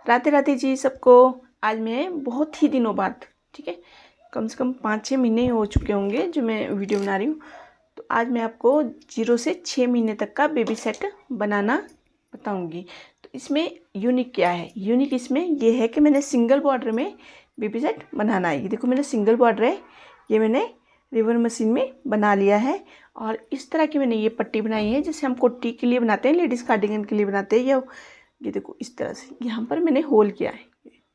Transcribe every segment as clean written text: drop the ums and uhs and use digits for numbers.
राधे राधे जी सबको। आज मैं बहुत ही दिनों बाद, ठीक है, कम से कम 5-6 महीने हो चुके होंगे जो मैं वीडियो बना रही हूँ। तो आज मैं आपको 0 से 6 महीने तक का बेबी सेट बनाना बताऊँगी। तो इसमें यूनिक क्या है? यूनिक इसमें ये है कि मैंने सिंगल बॉर्डर में बेबी सेट बनाना है। ये देखो मेरा सिंगल बॉर्डर है, ये मैंने रिवर मशीन में बना लिया है। और इस तरह की मैंने ये पट्टी बनाई है जैसे हम कोटी के लिए बनाते हैं, लेडीज़ कार्डिगन के लिए बनाते हैं। या ये देखो इस तरह से यहाँ पर मैंने होल किया है,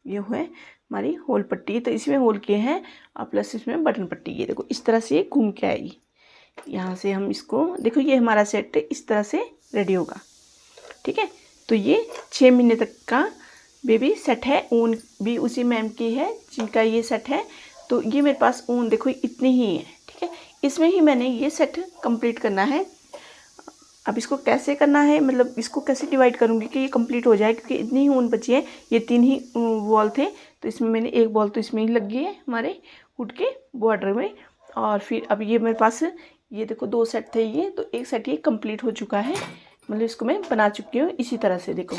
ये है हमारी होल पट्टी। तो इसमें होल किए हैं और प्लस इसमें बटन पट्टी। ये देखो इस तरह से ये घूम के आएगी। यहाँ से हम इसको देखो, ये हमारा सेट इस तरह से रेडी होगा, ठीक है। तो ये 6 महीने तक का बेबी सेट है। ऊन भी उसी मैम की है जिनका ये सेट है। तो ये मेरे पास ऊन देखो इतनी ही है, ठीक है। इसमें ही मैंने ये सेट कंप्लीट करना है। अब इसको कैसे करना है, मतलब इसको कैसे डिवाइड करूँगी कि ये कंप्लीट हो जाए, क्योंकि इतनी ही ऊन बची है। ये 3 ही बॉल थे, तो इसमें मैंने एक बॉल तो इसमें ही लग गई है हमारे हुड के बॉर्डर में। और फिर अब ये मेरे पास ये देखो 2 सेट थे ये, तो एक सेट ये कंप्लीट हो चुका है। मतलब इसको मैं बना चुकी हूँ इसी तरह से। देखो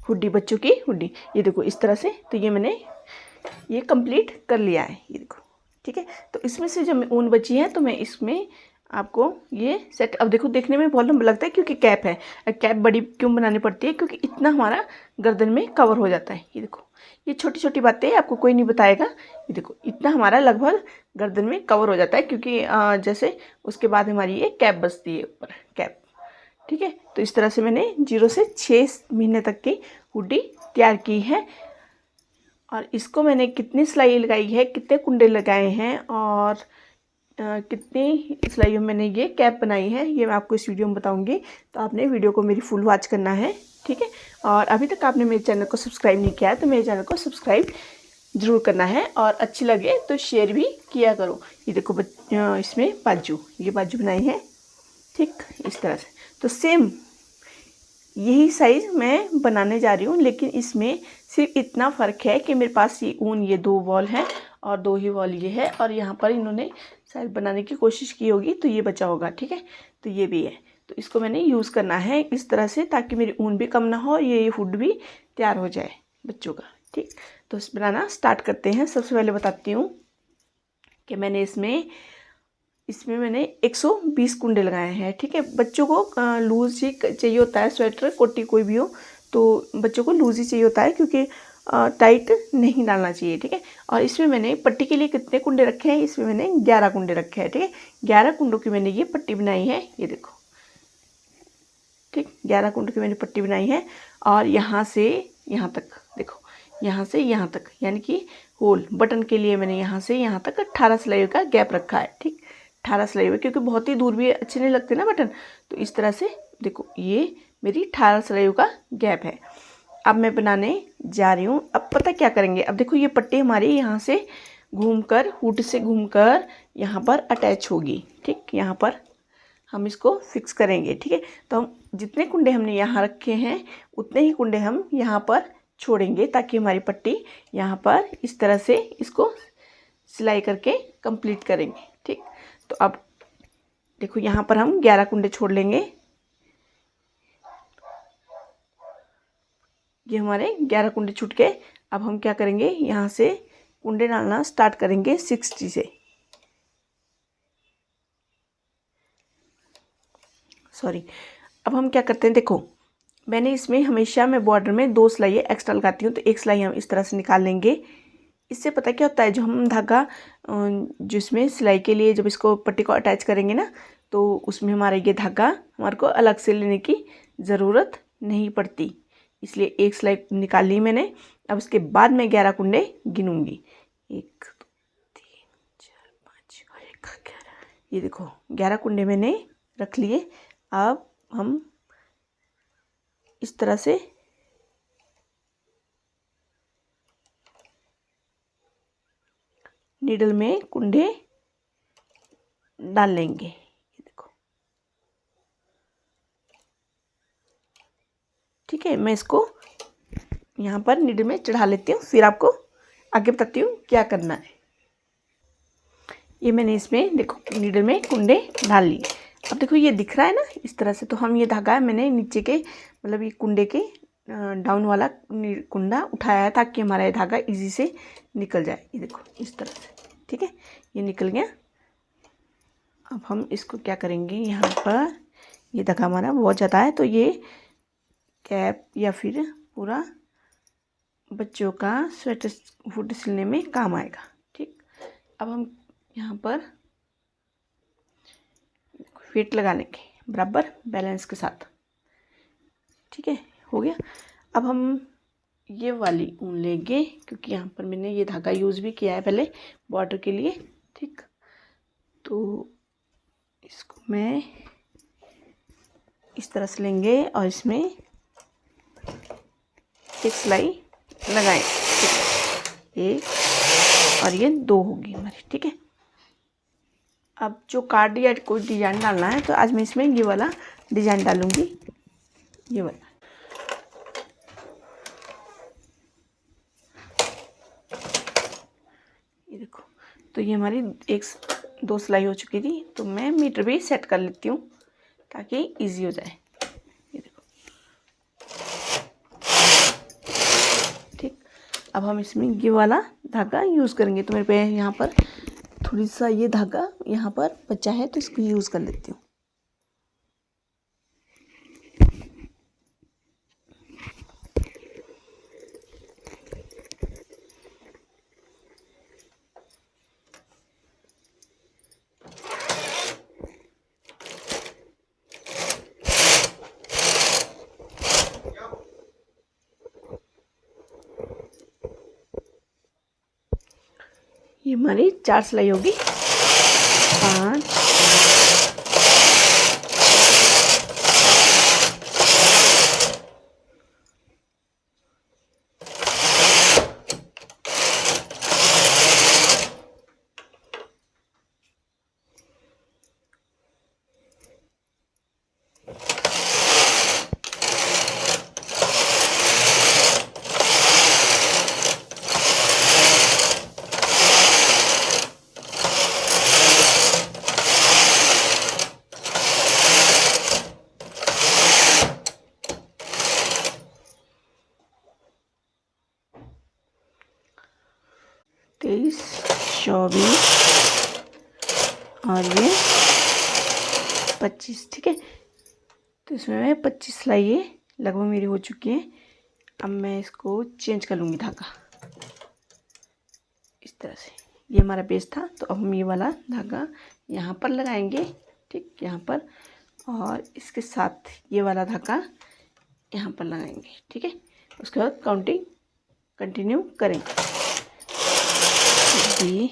हुड्डी, बच्चों की हुड्डी, ये देखो इस तरह से। तो ये मैंने ये कंप्लीट कर लिया है, ये देखो, ठीक है। तो इसमें से जो ऊन बची है तो मैं इसमें आपको ये सेट, अब देखो देखने में बहुत लंबा लगता है क्योंकि कैप है। कैप बड़ी क्यों बनानी पड़ती है? क्योंकि इतना हमारा गर्दन में कवर हो जाता है। ये देखो ये छोटी छोटी बातें आपको कोई नहीं बताएगा। ये देखो इतना हमारा लगभग गर्दन में कवर हो जाता है, क्योंकि जैसे उसके बाद हमारी ये कैप बचती है ऊपर, कैप, ठीक है। तो इस तरह से मैंने 0 से 6 महीने तक की हुड्डी तैयार की है। और इसको मैंने कितनी सिलाई लगाई है, कितने कुंडे लगाए हैं और कितनी सिलाइयों में मैंने ये कैप बनाई है, ये मैं आपको इस वीडियो में बताऊंगी। तो आपने वीडियो को मेरी फुल वॉच करना है, ठीक है। और अभी तक आपने मेरे चैनल को सब्सक्राइब नहीं किया है तो मेरे चैनल को सब्सक्राइब ज़रूर करना है, और अच्छी लगे तो शेयर भी किया करो। ये देखो इसमें बाजू, ये बाजू बनाई है, ठीक इस तरह से। तो सेम यही साइज़ मैं बनाने जा रही हूँ, लेकिन इसमें सिर्फ इतना फ़र्क है कि मेरे पास ये ऊन, ये 2 बॉल है और 2 ही बॉल ये है। और यहाँ पर इन्होंने शायद बनाने की कोशिश की होगी तो ये बचा होगा, ठीक है। तो ये भी है, तो इसको मैंने यूज़ करना है इस तरह से, ताकि मेरी ऊन भी कम ना हो, ये हुड भी तैयार हो जाए बच्चों का, ठीक। तो इस बनाना स्टार्ट करते हैं। सबसे पहले बताती हूँ कि मैंने इसमें मैंने 120 कुंडे लगाए हैं, ठीक है। बच्चों को लूज़ ही चाहिए होता है, स्वेटर कोटी कोई भी हो तो बच्चों को लूज़ ही चाहिए होता है, क्योंकि टाइट नहीं डालना चाहिए, ठीक है। और इसमें मैंने पट्टी के लिए कितने कुंडे रखे हैं? इसमें मैंने 11 कुंडे रखे हैं, ठीक है। 11 कुंडों की मैंने ये पट्टी बनाई है, ये देखो, ठीक। 11 कुंडों की मैंने पट्टी बनाई है। और यहाँ से यहाँ तक देखो, यहाँ से यहाँ तक, यानी कि होल बटन के लिए मैंने यहाँ से यहाँ तक 18 सिलाइयों का गैप रखा है, ठीक। 18 सिलाई हुई, क्योंकि बहुत ही दूर भी अच्छे नहीं लगते ना बटन। तो इस तरह से देखो ये मेरी 18 सिलाइयों का गैप है। अब मैं बनाने जा रही हूँ। अब पता क्या करेंगे, अब देखो ये पट्टी हमारी यहाँ से घूमकर, हुड से घूमकर यहाँ पर अटैच होगी, ठीक। यहाँ पर हम इसको फिक्स करेंगे, ठीक है। तो हम जितने कुंडे हमने यहाँ रखे हैं उतने ही कुंडे हम यहाँ पर छोड़ेंगे, ताकि हमारी पट्टी यहाँ पर इस तरह से इसको सिलाई करके कंप्लीट करेंगे, ठीक। तो अब देखो यहाँ पर हम 11 कुंडे छोड़ लेंगे। ये हमारे 11 कुंडे छूट गए। अब हम क्या करेंगे, यहाँ से कुंडे डालना स्टार्ट करेंगे 60 से, सॉरी। अब हम क्या करते हैं, देखो मैंने इसमें हमेशा मैं बॉर्डर में 2 सिलाई एक्स्ट्रा लगाती हूँ, तो एक सिलाई हम इस तरह से निकाल लेंगे। इससे पता क्या होता है, जो हम धागा जिसमें सिलाई के लिए जब इसको पट्टी को अटैच करेंगे ना, तो उसमें हमारा ये धागा हमारे को अलग से लेने की ज़रूरत नहीं पड़ती। इसलिए एक सिलाई निकाल ली मैंने। अब इसके बाद मैं 11 कुंडे गिनूंगी, 1 2 3 4 5 6 11। ये देखो 11 कुंडे मैंने रख लिए। अब हम इस तरह से नीडल में कुंडे डाल लेंगे, ये देखो, ठीक है। मैं इसको यहाँ पर नीडल में चढ़ा लेती हूँ, फिर आपको आगे बताती हूँ क्या करना है। ये मैंने इसमें देखो नीडल में कुंडे डाल लिए। अब देखो ये दिख रहा है ना इस तरह से, तो हम ये धागा मैंने नीचे के, मतलब ये कुंडे के डाउन वाला कुंडा उठाया है ताकि हमारा ये धागा इजी से निकल जाए। ये देखो इस तरह से, ठीक है, ये निकल गया। अब हम इसको क्या करेंगे, यहाँ पर ये धागा हमारा बहुत ज़्यादा है तो ये कैप या फिर पूरा बच्चों का स्वेटर हुड सिलने में काम आएगा। ठीक, अब हम यहाँ पर फिट लगा लेंगे बराबर बैलेंस के साथ। ठीक है, हो गया। अब हम ये वाली ऊन लेंगे क्योंकि यहाँ पर मैंने ये धागा यूज़ भी किया है पहले बॉर्डर के लिए। ठीक, तो इसको मैं इस तरह से लेंगे और इसमें एक सिलाई लगाएं। एक और ये 2 होगी हमारी। ठीक है, अब जो कार्ड या कोई डिज़ाइन डालना है तो आज मैं इसमें ये वाला डिज़ाइन डालूंगी, ये वाला। ये देखो, तो ये हमारी 1-2 सिलाई हो चुकी थी तो मैं मीटर भी सेट कर लेती हूँ ताकि इजी हो जाए। ये देखो, ठीक, अब हम इसमें ये वाला धागा यूज़ करेंगे। तो मेरे पे यहाँ पर थोड़ी सा ये धागा यहाँ पर बचा है तो इसको यूज़ कर लेती हूँ। ये हमारी 4 सिलाई होगी, 5, 23, 24 और ये 25। ठीक है, तो इसमें मैं 25 सिलाई ये लगभग मेरी हो चुकी है। अब मैं इसको चेंज कर लूँगी धागा इस तरह से। ये हमारा बेस था तो अब हम ये वाला धागा यहाँ पर लगाएंगे। ठीक, यहाँ पर, और इसके साथ ये वाला धागा यहाँ पर लगाएंगे। ठीक है, उसके बाद काउंटिंग कंटिन्यू करेंगे। ये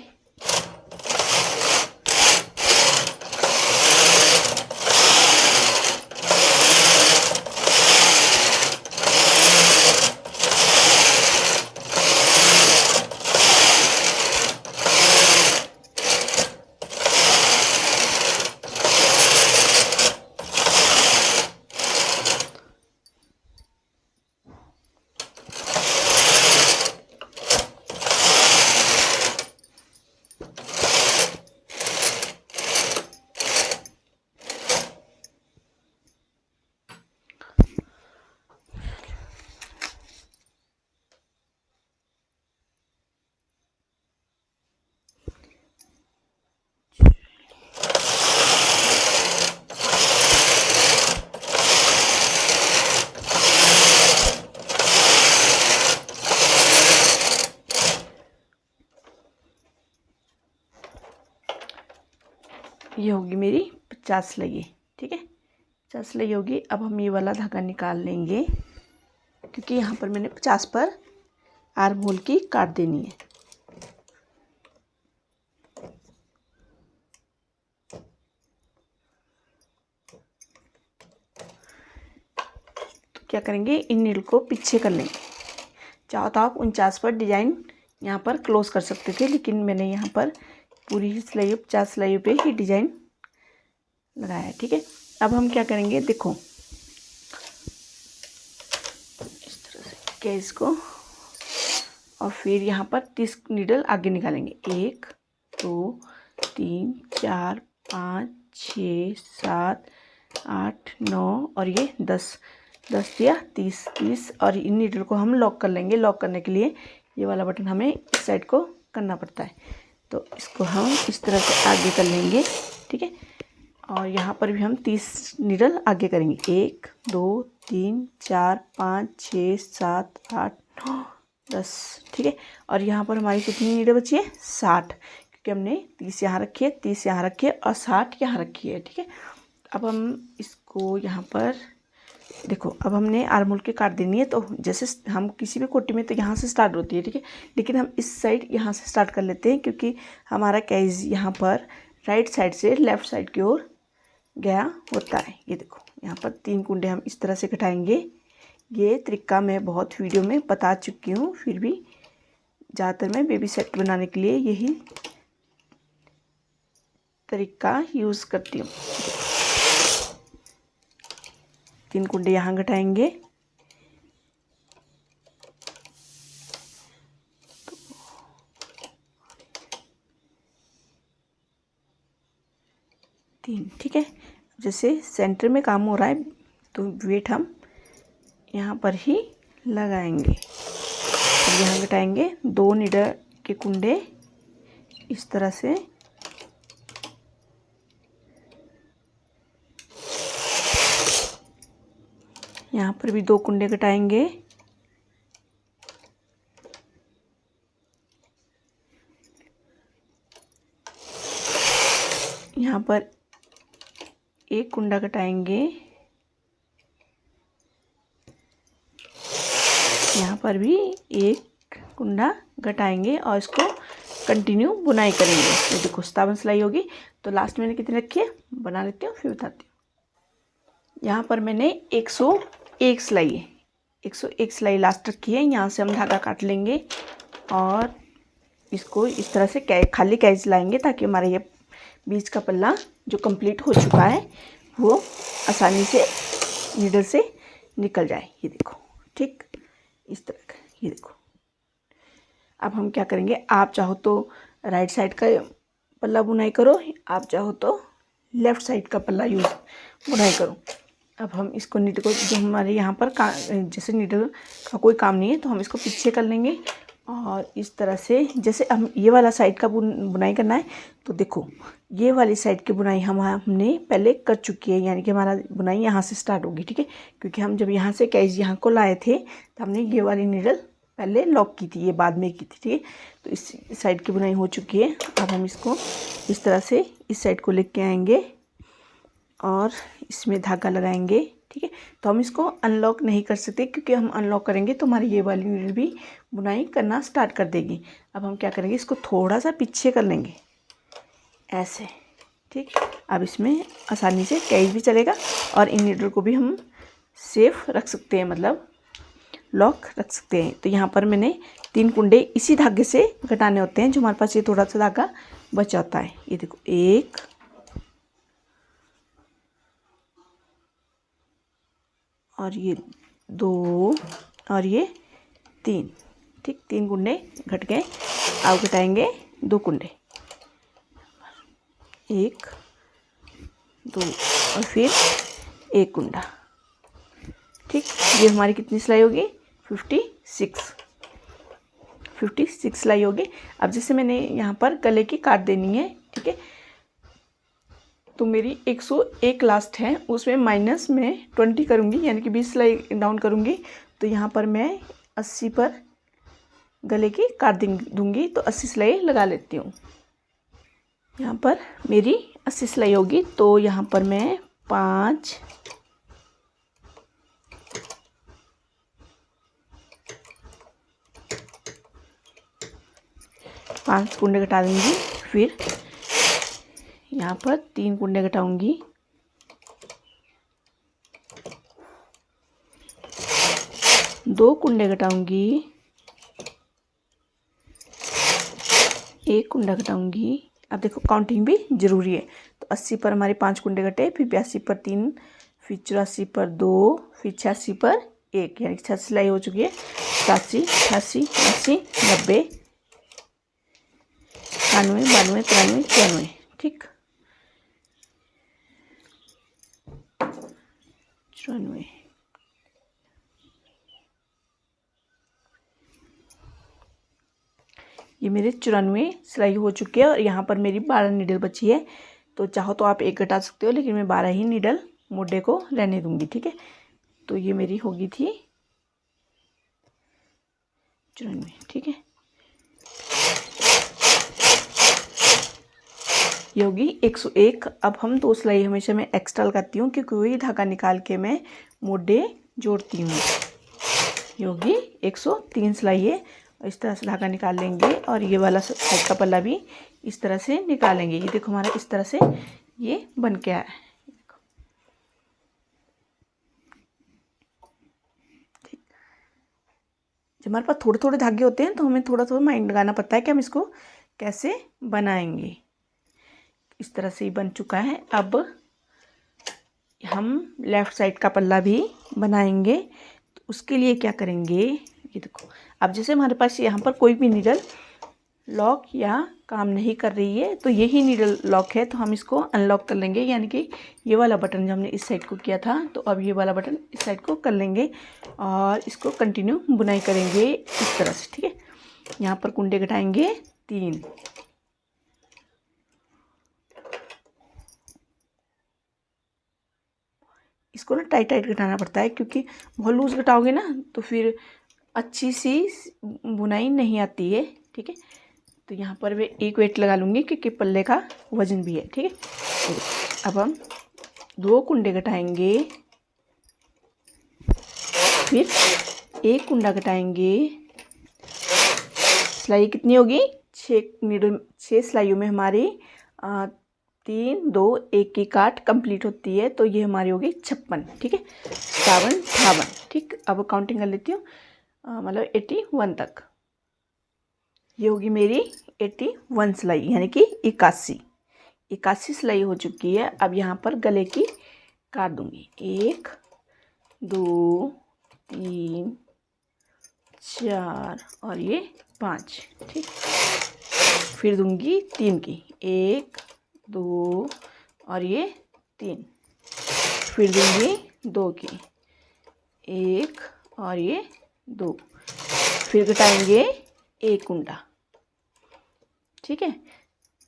ये होगी मेरी 50 सिलाई। ठीक है, 50 सिलाई होगी। अब हम ये वाला धागा निकाल लेंगे क्योंकि यहाँ पर मैंने 50 पर आर्म होल की काट देनी है। तो क्या करेंगे, इन नीडल को पीछे कर लेंगे। चाहो तो आप 49 पर डिजाइन यहाँ पर क्लोज कर सकते थे, लेकिन मैंने यहाँ पर पूरी ही सिलाई 50 सिलाई पे ही डिजाइन लगाया है। ठीक है, अब हम क्या करेंगे, देखो इस तरह से केस को, और फिर यहाँ पर 30 नीडल आगे निकालेंगे। 1, 2, 3, 4, 5, 6, 7, 8, 9 और ये 10। 10 या 30 और इन नीडल को हम लॉक कर लेंगे। लॉक करने के लिए ये वाला बटन हमें इस साइड को करना पड़ता है, तो इसको हम इस तरह से आगे कर लेंगे, ठीक है। और यहाँ पर भी हम 30 नीडल आगे करेंगे। 1 2 3 4 5 6 7 8 9 10, ठीक है। और यहाँ पर हमारी कितनी नीडल बची है? 60, क्योंकि हमने 30 यहाँ रखी है, 30 यहाँ रखी है और 60 यहाँ रखी है, ठीक है। अब हम इसको यहाँ पर देखो, अब हमने आर्म के काट देनी है। तो जैसे हम किसी भी कोटी में तो यहाँ से स्टार्ट होती है, ठीक है, लेकिन हम इस साइड यहाँ से स्टार्ट कर लेते हैं, क्योंकि हमारा कैज यहाँ पर राइट साइड से लेफ़्ट साइड की ओर गया होता है। ये देखो, यहाँ पर 3 कुंडे हम इस तरह से कटाएंगे। ये तरीका मैं बहुत वीडियो में बता चुकी हूँ, फिर भी ज़्यादातर मैं बेबी सेट बनाने के लिए यही तरीका यूज़ करती हूँ। 3 कुंडे यहाँ घटाएंगे, तीन, ठीक है। जैसे सेंटर में काम हो रहा है तो वेट हम यहाँ पर ही लगाएंगे। अब यहाँ घटाएंगे 2 नीडल के कुंडे इस तरह से, यहाँ पर भी 2 कुंडे घटाएंगे, यहाँ पर 1 कुंडा घटाएंगे, यहाँ पर भी 1 कुंडा घटाएंगे और इसको कंटिन्यू बुनाई करेंगे। ये देखो 57 सिलाई होगी। तो लास्ट मैंने कितनी रखी है बना लेती हूँ, फिर बताती हूँ। यहाँ पर मैंने 101 सिलाई है, 101 सिलाई लास्ट रखी है। यहाँ से हम धागा काट लेंगे और इसको इस तरह से खाली कैच लाएंगे, ताकि हमारा ये बीच का पल्ला जो कंप्लीट हो चुका है वो आसानी से नीडल से निकल जाए। ये देखो, ठीक इस तरह का। ये देखो, अब हम क्या करेंगे, आप चाहो तो राइट साइड का पल्ला बुनाई करो, आप चाहो तो लेफ़्ट साइड का पल्ला बुनाई करो। अब हम इसको नीडल को, जो हमारे यहाँ पर जैसे नीडल का कोई काम नहीं है तो हम इसको पीछे कर लेंगे और इस तरह से, जैसे हम ये वाला साइड का बुनाई करना है तो देखो ये वाली साइड की बुनाई हमने पहले कर चुकी है, यानी कि हमारा बुनाई यहाँ से स्टार्ट होगी, ठीक है। क्योंकि हम जब यहाँ से कैच यहाँ को लाए थे तो हमने ये वाली नीडल पहले लॉक की थी, ये बाद में की थी, ठीक है। तो इस साइड की बुनाई हो चुकी है। अब हम इसको इस तरह से इस साइड को लेके आएंगे और इसमें धागा लगाएंगे, ठीक है। तो हम इसको अनलॉक नहीं कर सकते, क्योंकि हम अनलॉक करेंगे तो हमारी ये वाली नीडल भी बुनाई करना स्टार्ट कर देगी। अब हम क्या करेंगे, इसको थोड़ा सा पीछे कर लेंगे ऐसे, ठीक। अब इसमें आसानी से कैच भी चलेगा और इन नीडल को भी हम सेफ रख सकते हैं, मतलब लॉक रख सकते हैं। तो यहाँ पर मैंने 3 कुंडे इसी धागे से घटाने होते हैं, जो हमारे पास ये थोड़ा सा धागा बचा होता है। ये देखो 1 और ये 2 और ये 3, ठीक। 3 कुंडे घट गए। अब घटाएंगे 2 कुंडे, 1 2 और फिर 1 कुंडा, ठीक। ये हमारी कितनी सिलाई होगी 56 सिलाई होगी। अब जैसे मैंने यहाँ पर गले की काट देनी है, ठीक है। तो मेरी 101 लास्ट है, उसमें माइनस में 20 करूँगी, यानी कि 20 सिलाई डाउन करूँगी। तो यहाँ पर मैं 80 पर गले की काट दूँगी, तो 80 सिलाई लगा लेती हूँ। यहाँ पर मेरी 80 सिलाई होगी, तो यहाँ पर मैं 5 कुंडे घटा दूँगी। फिर यहाँ पर 3 कुंडे घटाऊँगी, 2 कुंडे घटाऊँगी, 1 कुंडा घटाऊँगी। अब देखो काउंटिंग भी ज़रूरी है। तो 80 पर हमारे 5 कुंडे घटे, फिर 82 पर 3, फिर 84 पर 2, फिर 86 पर 1, यानी 86 सिलाई हो चुकी है। 87 88 89 90 91 92 93 94, ठीक। 94 ये मेरे 94 सिलाई हो चुकी है और यहाँ पर मेरी 12 नीडल बची है। तो चाहो तो आप एक घटा सकते हो, लेकिन मैं 12 ही नीडल मोडे को रहने दूंगी। ठीक है, तो ये मेरी होगी थी 94। ठीक है, ये होगी 101। अब हम 2 सिलाई हमेशा मैं एक्स्ट्रा लगाती हूँ, क्योंकि वही धागा निकाल के मैं मोडे जोड़ती हूँ। ये होगी 103 सिलाई है। इस तरह से धागा निकाल लेंगे और ये वाला साइड का पल्ला भी इस तरह से निकालेंगे। ये देखो हमारा इस तरह से ये बन के आया है। ठीक, जब हमारे पास थोड़े थोड़े धागे होते हैं तो हमें थोड़ा थोड़ा माइंड लगाना पड़ता है कि हम इसको कैसे बनाएंगे। इस तरह से ही बन चुका है। अब हम लेफ़्ट साइड का पल्ला भी बनाएंगे। तो उसके लिए क्या करेंगे, ये देखो, अब जैसे हमारे पास यहाँ पर कोई भी नीडल लॉक या काम नहीं कर रही है, तो यही नीडल लॉक है, तो हम इसको अनलॉक कर लेंगे। यानी कि ये वाला बटन जो हमने इस साइड को किया था, तो अब ये वाला बटन इस साइड को कर लेंगे और इसको कंटिन्यू बुनाई करेंगे इस तरह से। ठीक है, यहाँ पर कुंडे घटाएंगे 3। इसको ना टाइट टाइट घटाना पड़ता है, क्योंकि बहुत लूज़ घटाओगे ना तो फिर अच्छी सी बुनाई नहीं आती है। ठीक है, तो यहाँ पर मैं एक वेट लगा लूँगी, क्योंकि पल्ले का वजन भी है। ठीक है, तो अब हम 2 कुंडे घटाएंगे, फिर 1 कुंडा घटाएंगे। सिलाई कितनी होगी, 6 सिलाइयों में हमारी 3 2 1 की काट कंप्लीट होती है। तो ये हमारी होगी 56। ठीक है, 57 58। ठीक, अब काउंटिंग कर लेती हूँ, मतलब 81 तक। ये होगी मेरी 81 सिलाई, यानी कि 81 सिलाई हो चुकी है। अब यहाँ पर गले की काट दूंगी। 1 2 3 4 और ये 5। ठीक, फिर दूंगी 3 की, 1 2 और ये 3। फिर दूंगी 2 की, 1 और ये 2। फिर घटाएंगे 1 कुंडा। ठीक है,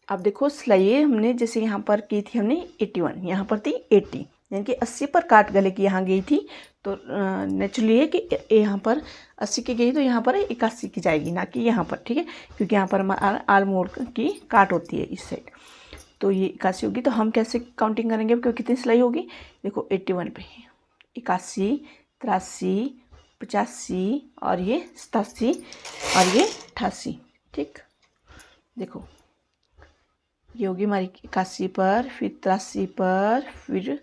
अब देखो सिलाई हमने जैसे यहाँ पर की थी हमने 81, यहाँ पर थी 80, यानी कि 80 पर काट गले की यहाँ गई थी। तो नेचुरली है कि यहाँ पर 80 की गई, तो यहाँ पर 81 की जाएगी, ना कि यहाँ पर। ठीक है, क्योंकि यहाँ पर आल मोड़ की काट होती है इस साइड, तो ये 81 होगी। तो हम कैसे काउंटिंग करेंगे, क्योंकि कितनी सिलाई होगी, देखो 81 पे 81 83 85 और ये 87 और ये 88। ठीक, देखो ये होगी हमारी 81 पर, फिर 83 पर, फिर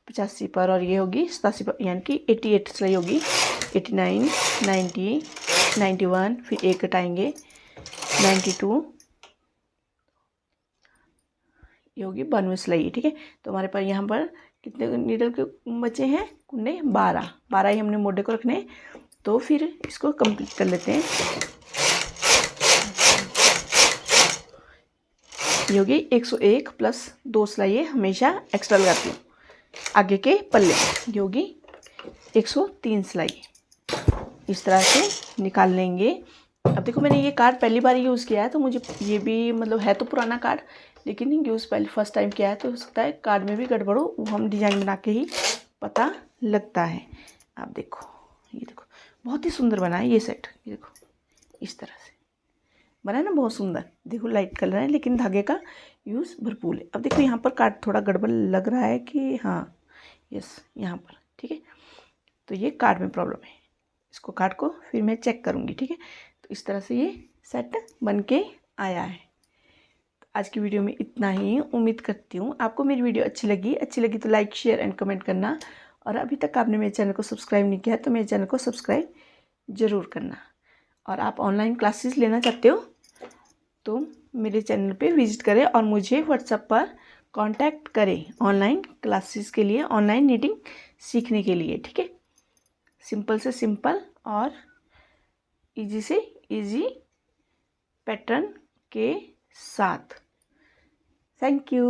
85 पर और ये होगी 87 पर, यानी कि 88 सिलाई होगी। 89 90 91, फिर 1 घटाएंगे 92, ये होगी 92 सिलाई। ठीक है, तो हमारे पास यहाँ पर कितने नीडल के बचे हैं, कुंडे 12 ही हमने मोडे को रखने। तो फिर इसको कंप्लीट कर लेते हैं। ये होगी 101 प्लस 2 सिलाई हमेशा एक्स्ट्रा लगाती हूँ आगे के पल्ले। ये होगी 103 सिलाई। इस तरह से निकाल लेंगे। अब देखो मैंने ये कार्ड पहली बार यूज़ किया है, तो मुझे ये भी मतलब है तो पुराना कार्ड, लेकिन यूज़ पहले फर्स्ट टाइम किया है, तो हो सकता है कार्ड में भी गड़बड़ हो, वो हम डिज़ाइन बना के ही पता लगता है। आप देखो, ये देखो बहुत ही सुंदर बना है ये सेट। ये देखो इस तरह से बना है ना, बहुत सुंदर। देखो लाइट कलर है, लेकिन धागे का यूज़ भरपूर है। अब देखो यहाँ पर कार्ड थोड़ा गड़बड़ लग रहा है कि हाँ, यस यहाँ पर। ठीक है, तो ये कार्ड में प्रॉब्लम है, इसको कार्ड को फिर मैं चेक करूँगी। ठीक है, तो इस तरह से ये सेट बन के आया है। आज की वीडियो में इतना ही। उम्मीद करती हूँ आपको मेरी वीडियो अच्छी लगी तो लाइक शेयर एंड कमेंट करना। और अभी तक आपने मेरे चैनल को सब्सक्राइब नहीं किया तो मेरे चैनल को सब्सक्राइब ज़रूर करना। और आप ऑनलाइन क्लासेस लेना चाहते हो तो मेरे चैनल पे विजिट करें और मुझे व्हाट्सएप पर कांटेक्ट करें ऑनलाइन क्लासेस के लिए, ऑनलाइन नीटिंग सीखने के लिए। ठीक है, सिंपल से सिंपल और इजी से इजी पैटर्न के साथ। Thank you.